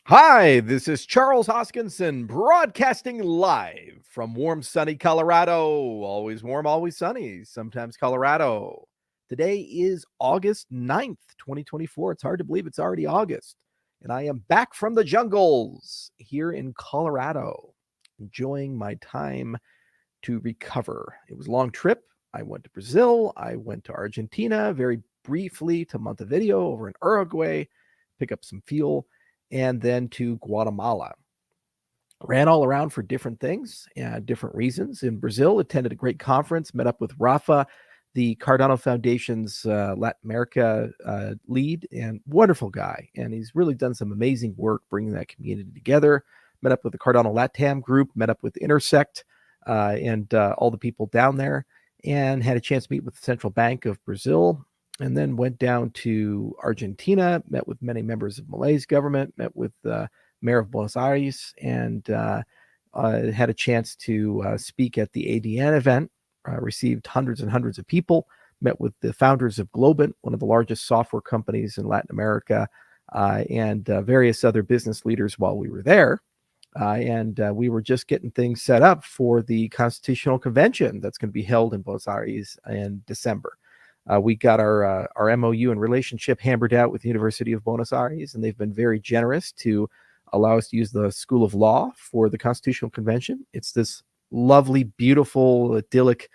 Hi, this is Charles Hoskinson broadcasting live from warm, sunny Colorado. Always warm, always sunny, sometimes Colorado. Today is August 9th, 2024. It's hard to believe it's already August. And I am back from the jungles here in Colorado, enjoying my time to recover. It was a long trip. I went to Brazil. I went to Argentina very briefly, to Montevideo over in Uruguay, pick up some fuel, and then to Guatemala. Ran all around for different things, different reasons. In Brazil, attended a great conference, met up with Rafa, the Cardano Foundation's Latin America lead, and wonderful guy. And he's really done some amazing work bringing that community together. Met up with the Cardano LATAM group, met up with Intersect and all the people down there, and had a chance to meet with the Central Bank of Brazil, and then went down to Argentina, met with many members of Malay's government, met with the mayor of Buenos Aires, and had a chance to speak at the ADN event, received hundreds and hundreds of people, met with the founders of Globant, one of the largest software companies in Latin America, and various other business leaders while we were there. And we were just getting things set up for the Constitutional Convention that's going to be held in Buenos Aires in December. We got our MOU and relationship hammered out with the University of Buenos Aires, and they've been very generous to allow us to use the School of Law for the Constitutional Convention. It's this lovely, beautiful, idyllic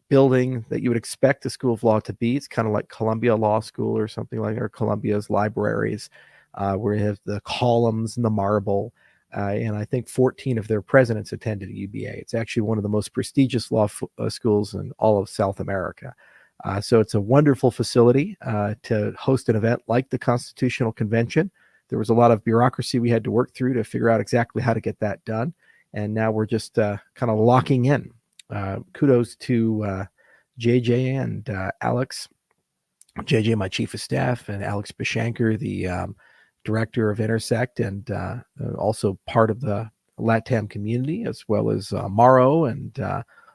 building that you would expect a School of Law to be. It's kind of like Columbia Law School or something like that, or Columbia's libraries, where you have the columns and the marble. And I think 14 of their presidents attended UBA. It's actually one of the most prestigious law schools in all of South America. So it's a wonderful facility to host an event like the Constitutional Convention. There was a lot of bureaucracy we had to work through to figure out exactly how to get that done. And now we're just kind of locking in. Kudos to JJ and Alex. JJ, my chief of staff, and Alex Bishanker, the director of Intersect, and also part of the LATAM community, as well as Mauro and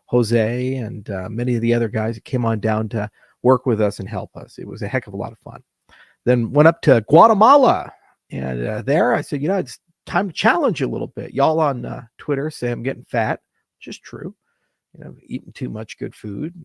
Jose and many of the other guys that came on down to work with us and help us. It was a heck of a lot of fun. Then went up to Guatemala, and there I said, it's time to challenge you a little bit. Y'all on Twitter say I'm getting fat, which is true. Eating too much good food.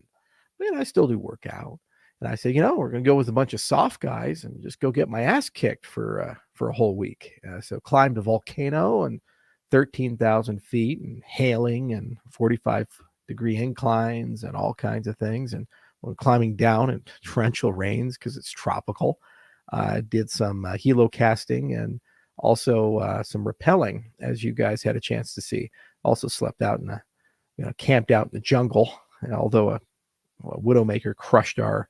Man, I still do work out. And I said, we're going to go with a bunch of soft guys and just go get my ass kicked for a whole week. So climbed a volcano and 13,000 feet and hailing and 45-degree inclines and all kinds of things. And we're climbing down in torrential rains because it's tropical. Did some helo casting and also some rappelling, as you guys had a chance to see. Also slept out in camped out in the jungle, although a widowmaker crushed our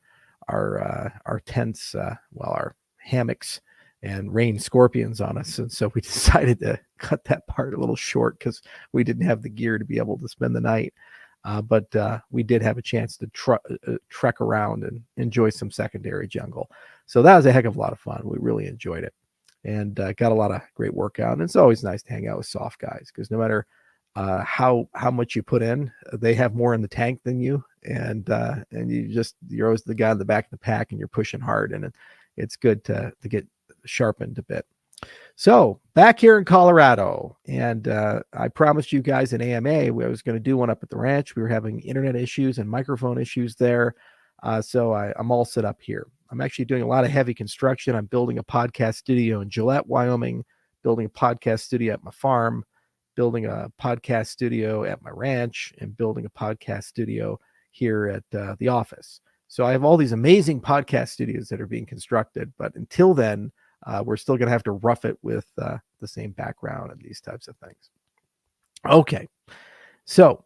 tents, our hammocks, and rained scorpions on us. And so we decided to cut that part a little short because we didn't have the gear to be able to spend the night. But we did have a chance to trek around and enjoy some secondary jungle. So that was a heck of a lot of fun. We really enjoyed it, and got a lot of great workout. And it's always nice to hang out with soft guys, because no matter how much you put in, they have more in the tank than you, and you're always the guy in the back of the pack, and you're pushing hard, and it's good to get sharpened a bit. So back here in Colorado, and I promised you guys an AMA. I was going to do one up at the ranch. We were having internet issues and microphone issues there, so I'm all set up here. I'm actually doing a lot of heavy construction. I'm building a podcast studio in Gillette, Wyoming, building a podcast studio at my farm, building a podcast studio at my ranch, and building a podcast studio here at the office. So I have all these amazing podcast studios that are being constructed, but until then, we're still going to have to rough it with the same background and these types of things. Okay, so